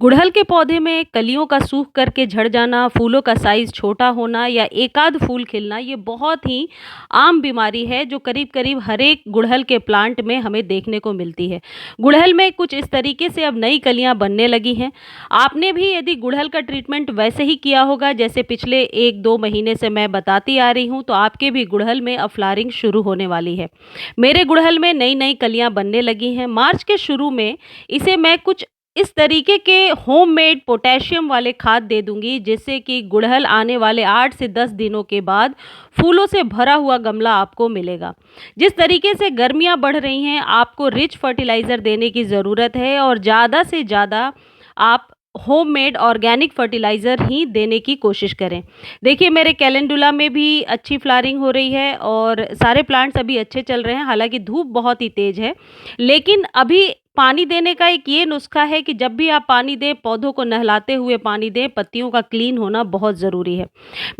गुड़हल के पौधे में कलियों का सूख करके झड़ जाना, फूलों का साइज़ छोटा होना या एकाध फूल खिलना ये बहुत ही आम बीमारी है जो करीब-करीब हर एक गुड़हल के प्लांट में हमें देखने को मिलती है। गुड़हल में कुछ इस तरीके से अब नई कलियाँ बनने लगी हैं। आपने भी यदि गुड़हल का ट्रीटमेंट वैसे ही किया होगा जैसे पिछले 1-2 महीने से मैं बताती आ रही हूँ, तो आपके भी गुड़हल में अब फ्लावरिंग शुरू होने वाली है। मेरे गुड़हल में नई-नई कलियाँ बनने लगी हैं। मार्च के शुरू में इसे मैं कुछ इस तरीके के होममेड पोटेशियम वाले खाद दे दूँगी जिससे कि गुड़हल आने वाले 8 से 10 दिनों के बाद फूलों से भरा हुआ गमला आपको मिलेगा। जिस तरीके से गर्मियाँ बढ़ रही हैं, आपको रिच फर्टिलाइज़र देने की ज़रूरत है और ज़्यादा से ज़्यादा आप होममेड ऑर्गेनिक फर्टिलाइज़र ही देने की कोशिश करें। देखिए मेरे कैलेंडुला में भी अच्छी फ्लावरिंग हो रही है और सारे प्लांट्स अभी अच्छे चल रहे हैं, हालाँकि धूप बहुत ही तेज़ है। लेकिन अभी पानी देने का एक ये नुस्खा है कि जब भी आप पानी दें, पौधों को नहलाते हुए पानी दें, पत्तियों का क्लीन होना बहुत ज़रूरी है।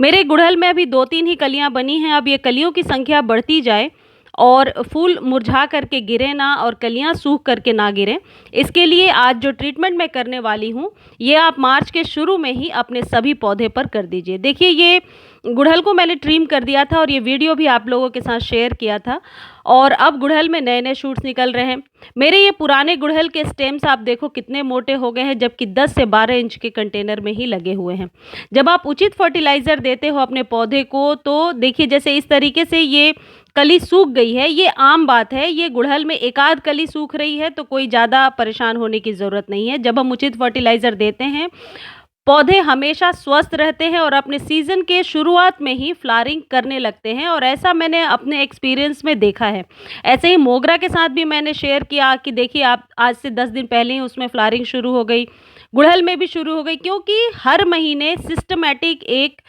मेरे गुड़हल में अभी 2-3 ही कलियाँ बनी हैं, अब ये कलियों की संख्या बढ़ती जाए और फूल मुरझा करके गिरे ना और कलियाँ सूख करके ना गिरें, इसके लिए आज जो ट्रीटमेंट मैं करने वाली हूँ, ये आप मार्च के शुरू में ही अपने सभी पौधे पर कर दीजिए। देखिए ये गुड़हल को मैंने ट्रिम कर दिया था और ये वीडियो भी आप लोगों के साथ शेयर किया था और अब गुड़हल में नए-नए शूट्स निकल रहे हैं। मेरे ये पुराने गुड़हल के स्टेम्स आप देखो कितने मोटे हो गए हैं, जबकि 10 से 12 इंच के कंटेनर में ही लगे हुए हैं। जब आप उचित फर्टिलाइज़र देते हो अपने पौधे को, तो देखिए जैसे इस तरीके से ये कली सूख गई है, ये आम बात है। ये गुड़हल में एक आध कली सूख रही है तो कोई ज़्यादा परेशान होने की ज़रूरत नहीं है। जब हम उचित फर्टिलाइज़र देते हैं, पौधे हमेशा स्वस्थ रहते हैं और अपने सीज़न के शुरुआत में ही फ्लावरिंग करने लगते हैं और ऐसा मैंने अपने एक्सपीरियंस में देखा है। ऐसे ही मोगरा के साथ भी मैंने शेयर किया कि देखिए आप आज से 10 दिन पहले ही उसमें फ्लावरिंग शुरू हो गई, गुड़हल में भी शुरू हो गई, क्योंकि हर महीने सिस्टमैटिक एक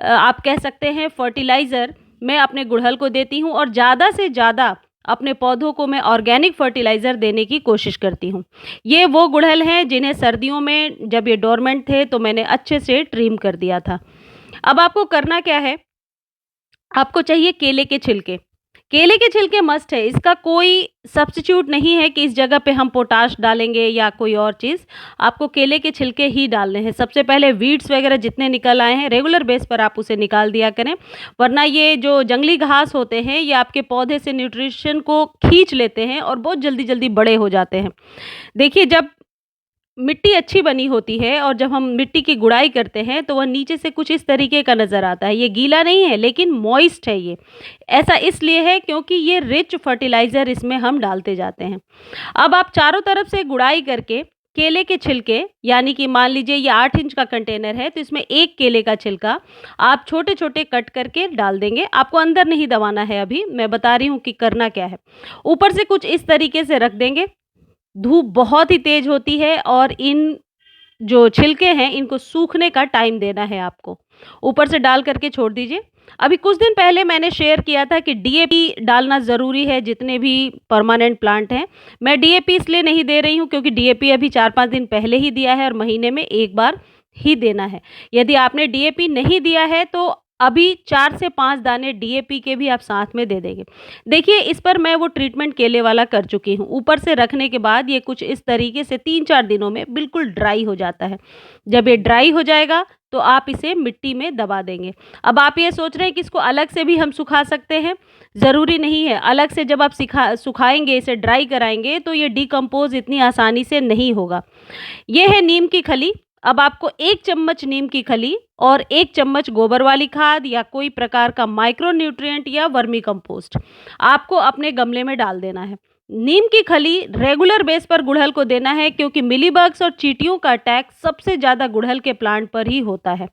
आप कह सकते हैं फर्टिलाइज़र मैं अपने गुड़हल को देती हूँ और ज़्यादा से ज़्यादा अपने पौधों को मैं ऑर्गेनिक फर्टिलाइज़र देने की कोशिश करती हूँ। ये वो गुड़हल हैं जिन्हें सर्दियों में जब ये डोरमेंट थे तो मैंने अच्छे से ट्रिम कर दिया था। अब आपको करना क्या है, आपको चाहिए केले के छिलके। केले के छिलके मस्ट है, इसका कोई सब्स्टिट्यूट नहीं है कि इस जगह पे हम पोटाश डालेंगे या कोई और चीज़। आपको केले के छिलके ही डालने हैं। सबसे पहले वीड्स वगैरह जितने निकल आए हैं रेगुलर बेस पर आप उसे निकाल दिया करें, वरना ये जो जंगली घास होते हैं ये आपके पौधे से न्यूट्रिशन को खींच लेते हैं और बहुत जल्दी-जल्दी बड़े हो जाते हैं। देखिए जब मिट्टी अच्छी बनी होती है और जब हम मिट्टी की गुड़ाई करते हैं तो वह नीचे से कुछ इस तरीके का नज़र आता है। ये गीला नहीं है लेकिन मॉइस्ट है ये। ऐसा इसलिए है क्योंकि ये रिच फर्टिलाइज़र इसमें हम डालते जाते हैं। अब आप चारों तरफ से गुड़ाई करके केले के छिलके, यानी कि मान लीजिए ये 8 इंच का कंटेनर है तो इसमें 1 केले का छिलका आप छोटे-छोटे कट करके डाल देंगे। आपको अंदर नहीं दबाना है, अभी मैं बता रही हूँ कि करना क्या है। ऊपर से कुछ इस तरीके से रख देंगे। धूप बहुत ही तेज़ होती है और इन जो छिलके हैं इनको सूखने का टाइम देना है आपको। ऊपर से डाल करके छोड़ दीजिए। अभी कुछ दिन पहले मैंने शेयर किया था कि डीएपी डालना ज़रूरी है जितने भी परमानेंट प्लांट हैं। मैं डीएपी इसलिए नहीं दे रही हूँ क्योंकि डीएपी अभी 4-5 दिन पहले ही दिया है और महीने में 1 बार ही देना है। यदि आपने डीएपी नहीं दिया है तो अभी 4 से 5 दाने डीएपी के भी आप साथ में दे देंगे। देखिए इस पर मैं वो ट्रीटमेंट केले वाला कर चुकी हूँ। ऊपर से रखने के बाद ये कुछ इस तरीके से 3-4 दिनों में बिल्कुल ड्राई हो जाता है। जब ये ड्राई हो जाएगा तो आप इसे मिट्टी में दबा देंगे। अब आप ये सोच रहे हैं कि इसको अलग से भी हम सुखा सकते हैं, ज़रूरी नहीं है। अलग से जब आप सुखाएँगे, इसे ड्राई कराएँगे तो ये डिकम्पोज़ इतनी आसानी से नहीं होगा। ये है नीम की खली। अब आपको 1 चम्मच नीम की खली और 1 चम्मच गोबर वाली खाद या कोई प्रकार का माइक्रो न्यूट्रिएंट या वर्मी कंपोस्ट आपको अपने गमले में डाल देना है। नीम की खली रेगुलर बेस पर गुड़हल को देना है क्योंकि मिलीबग्स और चींटियों का अटैक सबसे ज़्यादा गुड़हल के प्लांट पर ही होता है।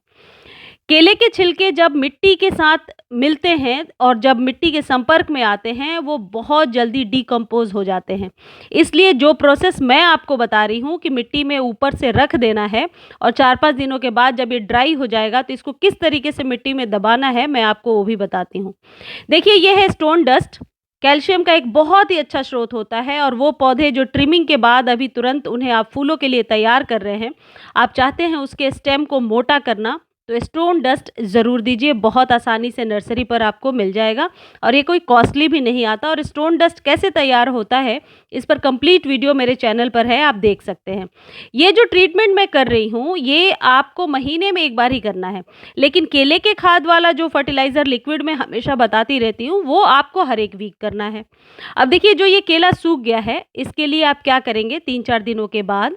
केले के छिलके जब मिट्टी के साथ मिलते हैं और जब मिट्टी के संपर्क में आते हैं वो बहुत जल्दी डिकम्पोज़ हो जाते हैं। इसलिए जो प्रोसेस मैं आपको बता रही हूँ कि मिट्टी में ऊपर से रख देना है और 4-5 दिनों के बाद जब ये ड्राई हो जाएगा तो इसको किस तरीके से मिट्टी में दबाना है मैं आपको वो भी बताती हूँ। देखिए ये है स्टोन डस्ट, कैल्शियम का एक बहुत ही अच्छा स्रोत होता है और वो पौधे जो ट्रिमिंग के बाद अभी तुरंत उन्हें आप फूलों के लिए तैयार कर रहे हैं, आप चाहते हैं उसके स्टेम को मोटा करना, तो स्टोन डस्ट ज़रूर दीजिए, बहुत आसानी से नर्सरी पर आपको मिल जाएगा और ये कोई कॉस्टली भी नहीं आता। और स्टोन डस्ट कैसे तैयार होता है, इस पर कंप्लीट वीडियो मेरे चैनल पर है, आप देख सकते हैं। ये जो ट्रीटमेंट मैं कर रही हूँ, ये आपको महीने में 1 बार ही करना है, लेकिन केले के खाद वाला जो फर्टिलाइज़र लिक्विड मैं हमेशा बताती रहती हूँ, वो आपको हर 1 वीक करना है। अब देखिए, जो ये केला सूख गया है, इसके लिए आप क्या करेंगे, 3-4 दिनों के बाद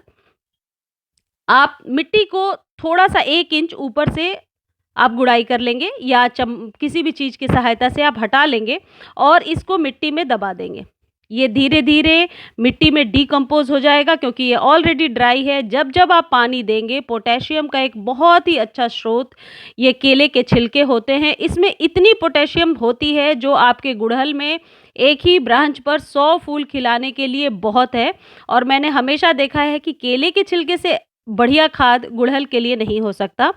आप मिट्टी को थोड़ा-सा 1 इंच ऊपर से आप गुड़ाई कर लेंगे या किसी भी चीज़ की सहायता से आप हटा लेंगे और इसको मिट्टी में दबा देंगे। ये धीरे-धीरे मिट्टी में डिकम्पोज़ हो जाएगा, क्योंकि ये ऑलरेडी ड्राई है। जब-जब आप पानी देंगे, पोटेशियम का एक बहुत ही अच्छा स्रोत ये केले के छिलके होते हैं। इसमें इतनी पोटेशियम होती है जो आपके गुड़हल में एक ही ब्रांच पर 100 फूल खिलाने के लिए बहुत है। और मैंने हमेशा देखा है कि केले के छिलके से बढ़िया खाद गुड़हल के लिए नहीं हो सकता।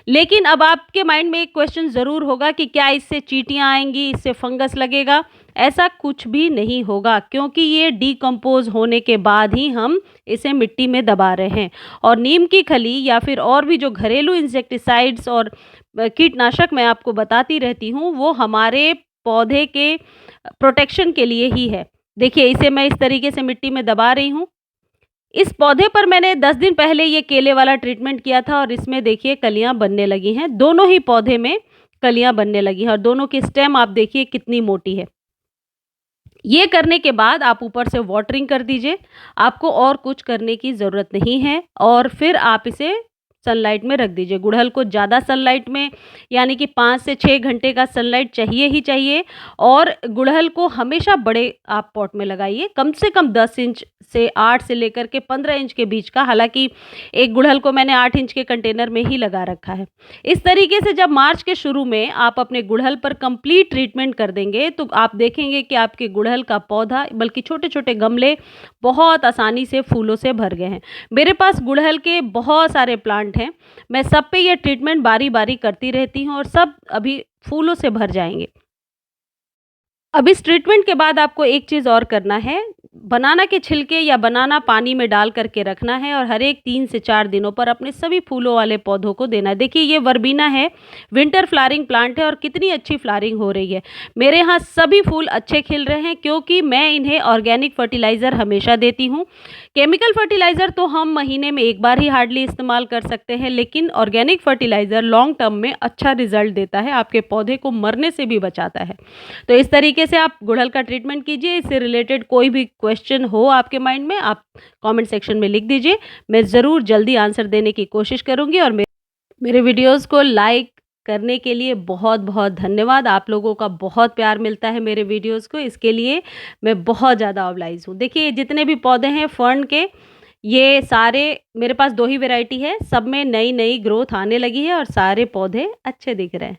लेकिन अब आपके माइंड में एक क्वेश्चन ज़रूर होगा कि क्या इससे चींटियाँ आएँगी, इससे फंगस लगेगा? ऐसा कुछ भी नहीं होगा, क्योंकि ये डिकम्पोज़ होने के बाद ही हम इसे मिट्टी में दबा रहे हैं। और नीम की खली या फिर और भी जो घरेलू इंसेक्टिसाइड्स और कीटनाशक मैं आपको बताती रहती हूँ, वो हमारे पौधे के प्रोटेक्शन के लिए ही है। देखिए, इसे मैं इस तरीके से मिट्टी में दबा रही हूँ। इस पौधे पर मैंने 10 दिन पहले ये केले वाला ट्रीटमेंट किया था और इसमें देखिए कलियाँ बनने लगी हैं। दोनों ही पौधे में कलियाँ बनने लगी हैं और दोनों की स्टेम आप देखिए कितनी मोटी है। ये करने के बाद आप ऊपर से वाटरिंग कर दीजिए, आपको और कुछ करने की ज़रूरत नहीं है। और फिर आप इसे सनलाइट में रख दीजिए। गुड़हल को ज़्यादा सनलाइट में, यानी कि 5 से 6 घंटे का सनलाइट चाहिए ही चाहिए। और गुड़हल को हमेशा बड़े आप पॉट में लगाइए, कम से कम 10 इंच से 8 से लेकर के 15 इंच के बीच का। हालाँकि एक गुड़हल को मैंने 8 इंच के कंटेनर में ही लगा रखा है। इस तरीके से जब मार्च के शुरू में आप अपने गुड़हल पर कंप्लीट ट्रीटमेंट कर देंगे, तो आप देखेंगे कि आपके गुड़हल का पौधा, बल्कि छोटे-छोटे गमले बहुत आसानी से फूलों से भर गए हैं। मेरे पास गुड़हल के बहुत सारे प्लांट हैं, मैं सब पे ये ट्रीटमेंट बारी-बारी करती रहती हूँ और सब अभी फूलों से भर जाएँगे। अब इस ट्रीटमेंट के बाद आपको एक चीज़ और करना है, बनाना के छिलके या बनाना पानी में डाल करके रखना है और हर एक 3 से 4 दिनों पर अपने सभी फूलों वाले पौधों को देना है। देखिए, ये वर्बीना है, विंटर फ्लावरिंग प्लांट है और कितनी अच्छी फ्लावरिंग हो रही है। मेरे यहाँ सभी फूल अच्छे खिल रहे हैं, क्योंकि मैं इन्हें ऑर्गेनिक फर्टिलाइज़र हमेशा देती हूँ। केमिकल फर्टिलाइज़र तो हम महीने में 1 बार ही हार्डली इस्तेमाल कर सकते हैं, लेकिन ऑर्गेनिक फर्टिलाइज़र लॉन्ग टर्म में अच्छा रिज़ल्ट देता है, आपके पौधे को मरने से भी बचाता है। तो इस तरीके से आप गुड़हल का ट्रीटमेंट कीजिए। इससे रिलेटेड कोई भी क्वेश्चन हो आपके माइंड में, आप कमेंट सेक्शन में लिख दीजिए। मैं ज़रूर जल्दी आंसर देने की कोशिश करूँगी। और मेरे वीडियोज़ को लाइक करने के लिए बहुत-बहुत धन्यवाद। आप लोगों का बहुत प्यार मिलता है मेरे वीडियोज़ को, इसके लिए मैं बहुत ज़्यादा ऑब्लाइज़ हूँ। देखिए, जितने भी पौधे हैं फर्न के, ये सारे मेरे पास 2 ही वैरायटी है, सब में नई-नई ग्रोथ आने लगी है और सारे पौधे अच्छे दिख रहे हैं।